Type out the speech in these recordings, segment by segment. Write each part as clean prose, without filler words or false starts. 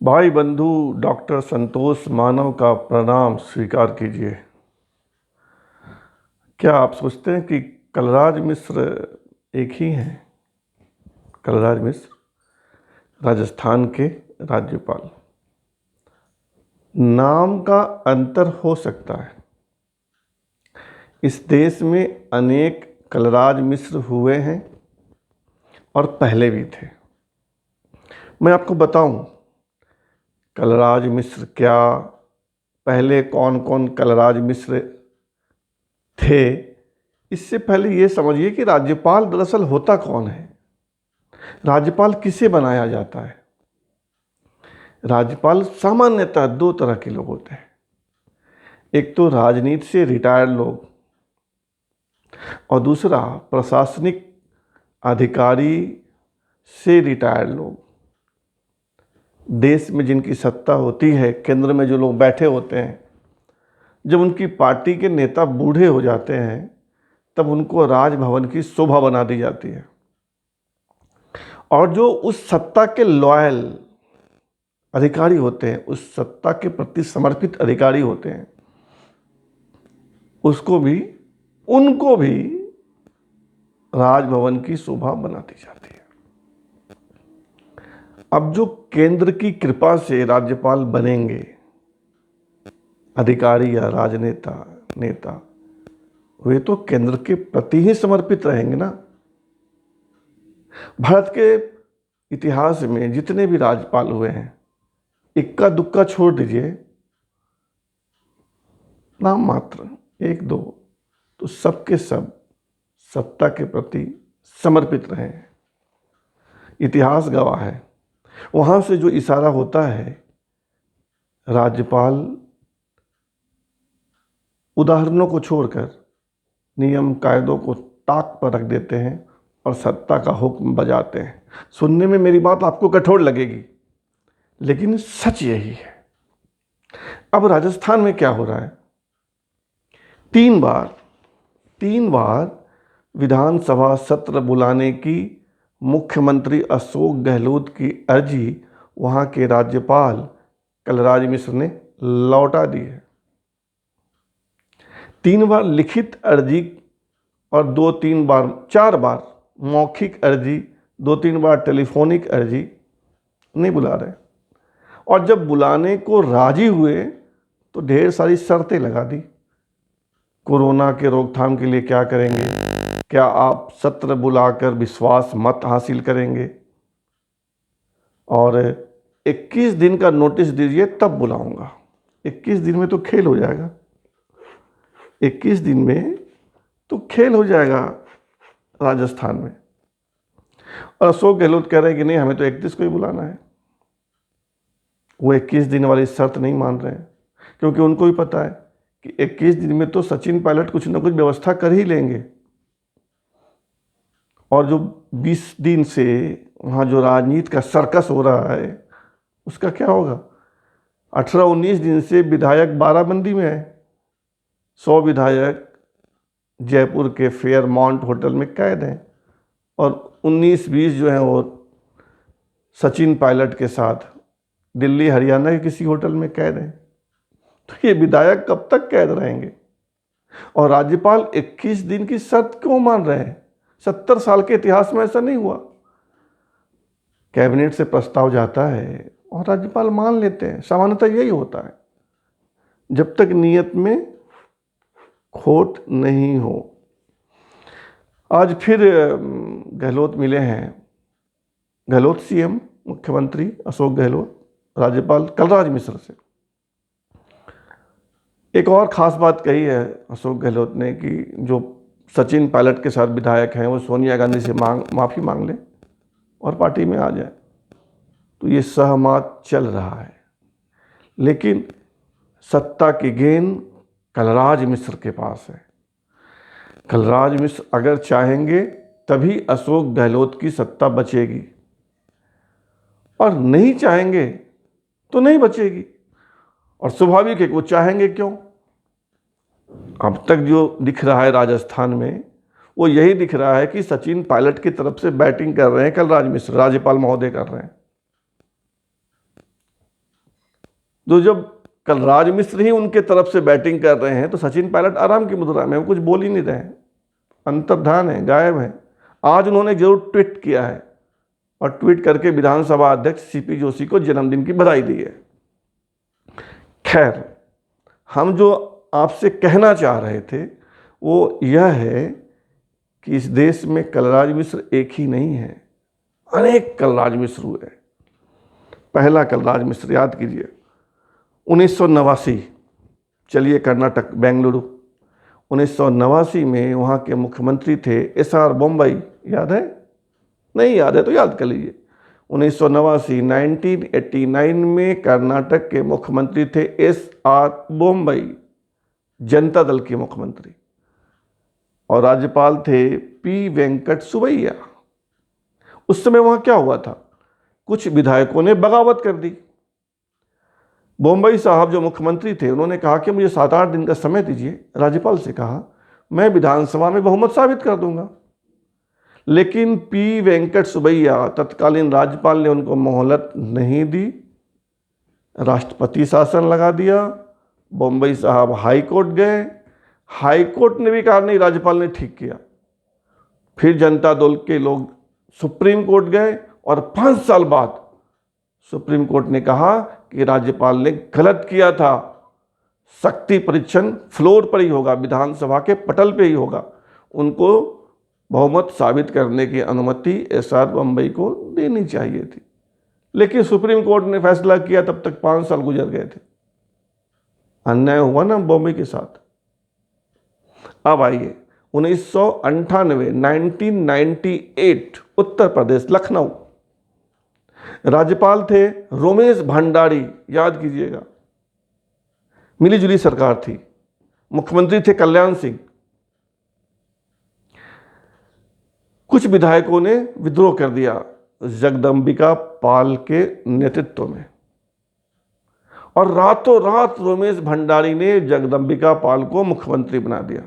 भाई बंधु डॉक्टर संतोष मानव का प्रणाम स्वीकार कीजिए। क्या आप सोचते हैं कि कलराज मिश्र एक ही हैं? कलराज मिश्र राजस्थान के राज्यपाल। नाम का अंतर हो सकता है। इस देश में अनेक कलराज मिश्र हुए हैं और पहले भी थे। मैं आपको बताऊं कलराज मिश्र क्या, पहले कौन कौन कलराज मिश्र थे। इससे पहले ये समझिए कि राज्यपाल दरअसल होता कौन है। राज्यपाल किसे बनाया जाता है? राज्यपाल सामान्यतः दो तरह के लोग होते हैं। एक तो राजनीति से रिटायर्ड लोग और दूसरा प्रशासनिक अधिकारी से रिटायर्ड लोग। देश में जिनकी सत्ता होती है, केंद्र में जो लोग बैठे होते हैं, जब उनकी पार्टी के नेता बूढ़े हो जाते हैं तब उनको राजभवन की शोभा बना दी जाती है और जो उस सत्ता के लॉयल अधिकारी होते हैं, उस सत्ता के प्रति समर्पित अधिकारी होते हैं, उनको भी राजभवन की शोभा बना दी जाती है। अब जो केंद्र की कृपा से राज्यपाल बनेंगे, अधिकारी या राजनेता नेता, वे तो केंद्र के प्रति ही समर्पित रहेंगे ना। भारत के इतिहास में जितने भी राज्यपाल हुए हैं, इक्का दुक्का छोड़ दीजिए, नाम मात्र एक दो, तो सबके सब सत्ता के प्रति समर्पित रहे हैं। इतिहास गवाह है। वहां से जो इशारा होता है, राज्यपाल उदाहरणों को छोड़कर नियम कायदों को ताक पर रख देते हैं और सत्ता का हुक्म बजाते हैं। सुनने में मेरी बात आपको कठोर लगेगी, लेकिन सच यही है। अब राजस्थान में क्या हो रहा है? तीन बार विधानसभा सत्र बुलाने की मुख्यमंत्री अशोक गहलोत की अर्जी वहां के राज्यपाल कलराज मिश्र ने लौटा दी है। 3 बार लिखित अर्जी और 4 बार मौखिक अर्जी, 2-3 बार टेलीफोनिक अर्जी नहीं बुला रहे। और जब बुलाने को राजी हुए तो ढेर सारी शर्तें लगा दी। कोरोना के रोकथाम के लिए क्या करेंगे? क्या आप सत्र बुलाकर विश्वास मत हासिल करेंगे? और 21 दिन का नोटिस दीजिए तब बुलाऊंगा। 21 दिन में तो खेल हो जाएगा। 21 दिन में तो खेल हो जाएगा राजस्थान में। और अशोक गहलोत कह रहे हैं कि नहीं, हमें तो 31 को ही बुलाना है। वो 21 दिन वाली शर्त नहीं मान रहे हैं, क्योंकि उनको भी पता है कि 21 दिन में तो सचिन पायलट कुछ ना कुछ व्यवस्था कर ही लेंगे। और जो 20 दिन से वहाँ जो राजनीति का सर्कस हो रहा है, उसका क्या होगा? 18-19 दिन से विधायक बाराबंदी में है। 100 विधायक जयपुर के फेयरमाउंट होटल में कैद हैं और 19-20 जो हैं वो सचिन पायलट के साथ दिल्ली हरियाणा के किसी होटल में कैद हैं। तो ये विधायक कब तक कैद रहेंगे? और राज्यपाल 21 दिन की शर्त क्यों मान रहे हैं? 70 साल के इतिहास में ऐसा नहीं हुआ। कैबिनेट से प्रस्ताव जाता है और राज्यपाल मान लेते हैं। सामान्यतः यही होता है, जब तक नियत में खोट नहीं हो। आज फिर गहलोत मिले हैं। गहलोत सीएम, मुख्यमंत्री अशोक गहलोत, राज्यपाल कलराज मिश्र से एक और ख़ास बात कही है अशोक गहलोत ने कि जो सचिन पायलट के साथ विधायक हैं वो सोनिया गांधी से माफ़ी मांग लें और पार्टी में आ जाए। तो ये सहमत चल रहा है, लेकिन सत्ता की गेंद कलराज मिश्र के पास है। कलराज मिश्र अगर चाहेंगे तभी अशोक गहलोत की सत्ता बचेगी, और नहीं चाहेंगे तो नहीं बचेगी। और स्वाभाविक है कि वो चाहेंगे क्यों? अब तक जो दिख रहा है राजस्थान में, वो यही दिख रहा है कि सचिन पायलट की तरफ से बैटिंग कर रहे हैं कलराज मिश्र, राज्यपाल महोदय कर रहे हैं। तो जब कलराज मिश्र ही उनके तरफ से बैटिंग कर रहे हैं तो सचिन पायलट आराम की मुद्रा में, वो कुछ बोल ही नहीं रहे हैं, अंतर्धान है, गायब है। आज उन्होंने जरूर ट्वीट किया है और ट्वीट करके विधानसभा अध्यक्ष सीपी जोशी को जन्मदिन की बधाई दी है। खैर, हम जो आपसे कहना चाह रहे थे वो यह है कि इस देश में कलराज मिश्र एक ही नहीं है, अनेक कलराज मिश्र हुए। पहला कलराज मिश्र याद कीजिए 1989, चलिए कर्नाटक, बेंगलुरु। 1989 में वहाँ के मुख्यमंत्री थे SR बोम्बई, याद है? नहीं याद है तो याद कर लीजिए। 1989 में कर्नाटक के मुख्यमंत्री थे SR बोम्बई, जनता दल के मुख्यमंत्री, और राज्यपाल थे P वेंकट सुवैया। उस समय वहाँ क्या हुआ था? कुछ विधायकों ने बगावत कर दी। बोम्बई साहब जो मुख्यमंत्री थे उन्होंने कहा कि मुझे 7-8 दिन का समय दीजिए। राज्यपाल से कहा मैं विधानसभा में बहुमत साबित कर दूंगा। लेकिन P वेंकट सुवैया, तत्कालीन राज्यपाल ने उनको मोहलत नहीं दी, राष्ट्रपति शासन लगा दिया। बोम्बई साहब हाई कोर्ट गए, हाई कोर्ट ने भी कहा नहीं, राज्यपाल ने ठीक किया। फिर जनता दल के लोग सुप्रीम कोर्ट गए और 5 साल बाद सुप्रीम कोर्ट ने कहा कि राज्यपाल ने गलत किया था, शक्ति परीक्षण फ्लोर पर ही होगा, विधानसभा के पटल पे ही होगा। उनको बहुमत साबित करने की अनुमति SR बोम्बई को देनी चाहिए थी, लेकिन सुप्रीम कोर्ट ने फैसला किया, तब तक 5 साल गुजर गए थे। अन्याय हुआ ना बॉम्बे के साथ। अब आइए 1998 उत्तर प्रदेश, लखनऊ। राज्यपाल थे रोमेश भंडारी, याद कीजिएगा, मिलीजुली सरकार थी। मुख्यमंत्री थे कल्याण सिंह। कुछ विधायकों ने विद्रोह कर दिया जगदम्बिका पाल के नेतृत्व में, और रातों रात रोमेश भंडारी ने जगदम्बिका पाल को मुख्यमंत्री बना दिया।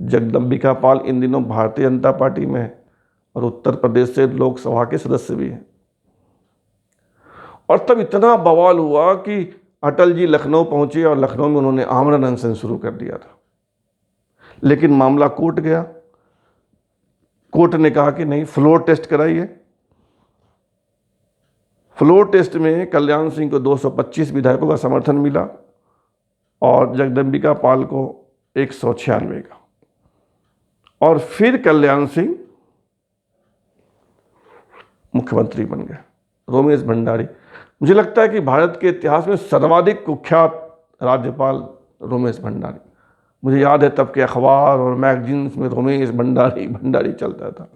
जगदम्बिका पाल इन दिनों भारतीय जनता पार्टी में है और उत्तर प्रदेश से लोकसभा के सदस्य भी हैं। और तब इतना बवाल हुआ कि अटल जी लखनऊ पहुंचे और लखनऊ में उन्होंने आमरण अनशन शुरू कर दिया था। लेकिन मामला कोर्ट गया, कोर्ट ने कहा कि नहीं, फ्लोर टेस्ट कराइए। फ्लोर टेस्ट में कल्याण सिंह को 225 विधायकों का समर्थन मिला और जगदम्बिका पाल को 196 का। और फिर कल्याण सिंह मुख्यमंत्री बन गए, रोमेश भंडारी। मुझे लगता है कि भारत के इतिहास में सर्वाधिक कुख्यात राज्यपाल रोमेश भंडारी। मुझे याद है तब के अखबार और मैगजीन्स में रोमेश भंडारी भंडारी चलता था।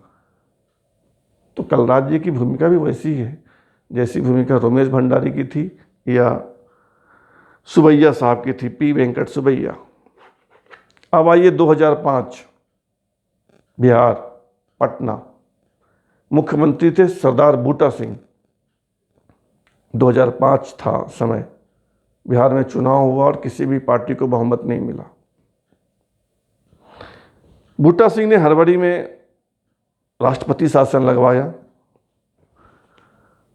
तो कलराज जी की भूमिका भी वैसी है जैसी भूमिका रोमेश भंडारी की थी या सुवैया साहब की थी, P वेंकट सुवैया। अब आइए 2005, बिहार, पटना। मुख्यमंत्री थे सरदार बूटा सिंह। 2005 था समय, बिहार में चुनाव हुआ और किसी भी पार्टी को बहुमत नहीं मिला। बूटा सिंह ने हड़बड़ी में राष्ट्रपति शासन लगवाया,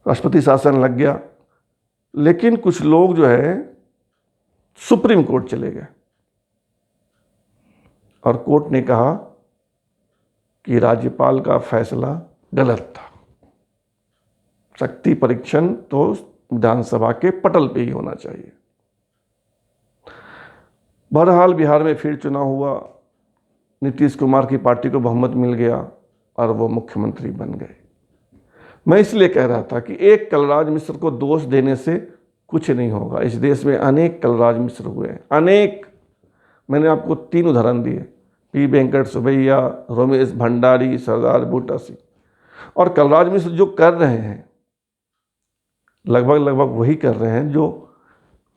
राष्ट्रपति शासन लग गया, लेकिन कुछ लोग जो है सुप्रीम कोर्ट चले गए और कोर्ट ने कहा कि राज्यपाल का फैसला गलत था, शक्ति परीक्षण तो विधानसभा के पटल पे ही होना चाहिए। बहरहाल बिहार में फिर चुनाव हुआ, नीतीश कुमार की पार्टी को बहुमत मिल गया और वो मुख्यमंत्री बन गए। मैं इसलिए कह रहा था कि एक कलराज मिश्र को दोष देने से कुछ नहीं होगा। इस देश में अनेक कलराज मिश्र हुए हैं, अनेक। मैंने आपको 3 उदाहरण दिए, P वेंकट सुवैया, रोमेश भंडारी, सरदार बूटा सिंह। और कलराज मिश्र जो कर रहे हैं लगभग वही कर रहे हैं जो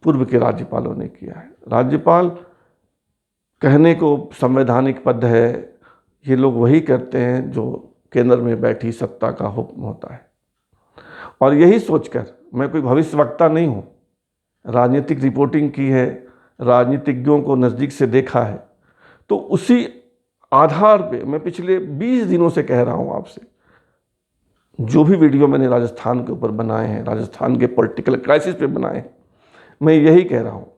पूर्व के राज्यपालों ने किया है। राज्यपाल कहने को संवैधानिक पद है, ये लोग वही करते हैं जो केंद्र में बैठी सत्ता का हुक्म होता है। और यही सोचकर, मैं कोई भविष्यवक्ता नहीं हूँ, राजनीतिक रिपोर्टिंग की है, राजनीतिज्ञों को नज़दीक से देखा है, तो उसी आधार पे मैं पिछले 20 दिनों से कह रहा हूँ आपसे, जो भी वीडियो मैंने राजस्थान के ऊपर बनाए हैं, राजस्थान के पॉलिटिकल क्राइसिस पे बनाए हैं, मैं यही कह रहा हूँ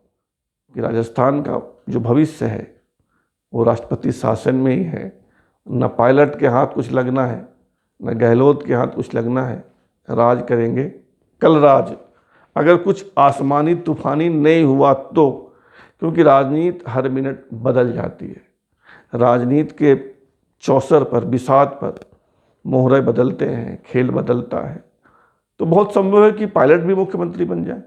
कि राजस्थान का जो भविष्य है वो राष्ट्रपति शासन में ही है। न पायलट के हाथ कुछ लगना है, न गहलोत के हाथ कुछ लगना है। राज करेंगे कलराज, अगर कुछ आसमानी तूफानी नहीं हुआ तो, क्योंकि राजनीति हर मिनट बदल जाती है। राजनीति के चौसर पर, बिसात पर मोहरे बदलते हैं, खेल बदलता है। तो बहुत संभव है कि पायलट भी मुख्यमंत्री बन जाए,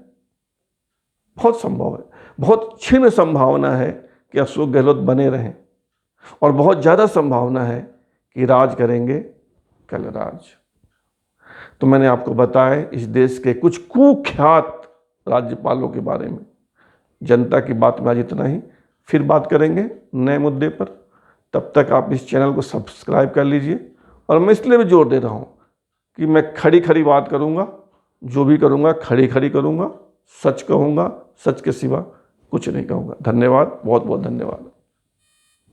बहुत संभव है। बहुत क्षीण संभावना है कि अशोक गहलोत बने रहें, और बहुत ज़्यादा संभावना है कि राज करेंगे कलराज। तो मैंने आपको बताया इस देश के कुछ कुख्यात राज्यपालों के बारे में। जनता की बात में आज इतना ही, फिर बात करेंगे नए मुद्दे पर। तब तक आप इस चैनल को सब्सक्राइब कर लीजिए। और मैं इसलिए भी जोर दे रहा हूँ कि मैं खड़ी खड़ी बात करूँगा, जो भी करूँगा खड़ी खड़ी करूँगा, सच कहूँगा, सच के सिवा कुछ नहीं कहूँगा। धन्यवाद, बहुत बहुत धन्यवाद।